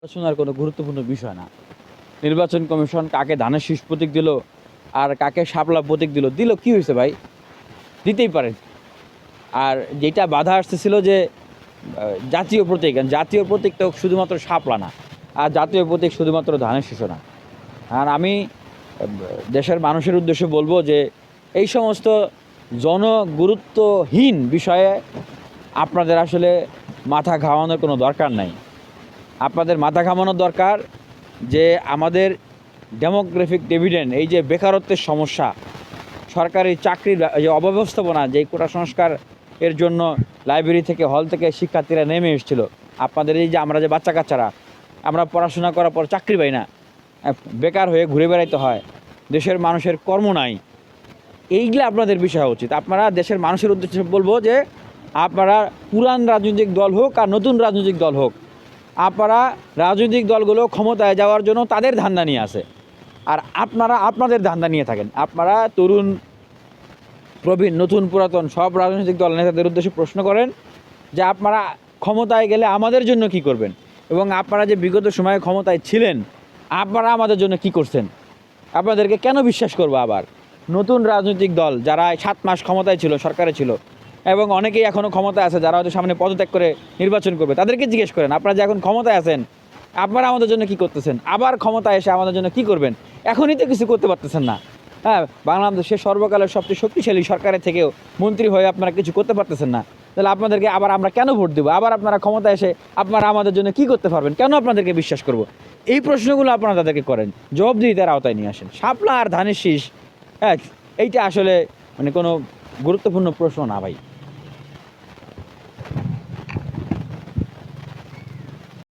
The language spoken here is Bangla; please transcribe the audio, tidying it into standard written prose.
আলোচনার কোনো গুরুত্বপূর্ণ বিষয় না। নির্বাচন কমিশন কাকে ধানের শীষ প্রতীক দিল আর কাকে শাপলা প্রতীক দিল, কি হয়েছে ভাই? দিতেই পারেন। আর যেটা বাধা আসতেছিল যে জাতীয় প্রতীক, জাতীয় প্রতীক তো শুধুমাত্র শাপলা না, আর জাতীয় প্রতীক শুধুমাত্র ধানের শীষও না। আর আমি দেশের মানুষের উদ্দেশ্যে বলবো যে এই সমস্ত জনগুরুত্বহীন বিষয়ে আপনাদের আসলে মাথা ঘামানোর কোনো দরকার নাই। আপনাদের মাথা ঘামানোর দরকার যে আমাদের ডেমোগ্রাফিক ডিভিডেন্ড, এই যে বেকারত্বের সমস্যা, সরকারি চাকরির যে অব্যবস্থাপনা, যে কোটা সংস্কার এর জন্য লাইব্রেরি থেকে, হল থেকে শিক্ষার্থীরা নেমে এসেছিল। আপনাদের এই যে আমরা যে বাচ্চা কাচ্চারা, আমরা পড়াশোনা করার পর চাকরি পাই না, বেকার হয়ে ঘুরে বেড়াইতে হয়, দেশের মানুষের কর্ম নাই, এইগুলো আপনাদের বিষয় উচিত। আপনারা দেশের মানুষের উদ্দেশ্যে বলবো যে আপনারা পুরান রাজনৈতিক দল হোক আর নতুন রাজনৈতিক দল হোক, আপনারা রাজনৈতিক দলগুলো ক্ষমতায় যাওয়ার জন্য তাদের ধান্দা নিয়ে আসে, আর আপনারা আপনাদের ধান্দা নিয়ে থাকেন। আপনারা তরুণ প্রবীণ নতুন পুরাতন সব রাজনৈতিক দল নেতাদের উদ্দেশ্যে প্রশ্ন করেন যে আপনারা ক্ষমতায় গেলে আমাদের জন্য কি করবেন, এবং আপনারা যে বিগত সময়ে ক্ষমতায় ছিলেন আপনারা আমাদের জন্য কি করছেন। আপনাদেরকে কেন বিশ্বাস করবো? আবার নতুন রাজনৈতিক দল যারা 7 মাস ক্ষমতায় ছিল, সরকারে ছিল, এবং অনেকেই এখনও ক্ষমতায় আছে, যারা হয়তো সামনে পদত্যাগ করে নির্বাচন করবে, তাদেরকে জিজ্ঞেস করেন আপনারা যে এখন ক্ষমতায় আছেন আপনারা আমাদের জন্য কি করতেছেন, আবার ক্ষমতায় এসে আমাদের জন্য কি করবেন। এখনই তো কিছু করতে পারতেছেন না। হ্যাঁ, বাংলাদেশের সর্বকালের সবচেয়ে শক্তিশালী সরকারের থেকেও মন্ত্রী হয়ে আপনারা কিছু করতে পারতেছেন না, তাহলে আপনাদেরকে আবার আমরা কেন ভোট দেবো? আবার আপনারা ক্ষমতায় এসে আপনারা আমাদের জন্য কি করতে পারবেন? কেন আপনাদেরকে বিশ্বাস করব? এই প্রশ্নগুলো আপনারা তাদেরকে করেন, জবাবদিহিতার আওতায় নিয়ে আসেন। শাপলা আর ধানের শীষ, হ্যাঁ, এইটা আসলে মানে কোনো গুরুত্বপূর্ণ প্রশ্ন না ভাই।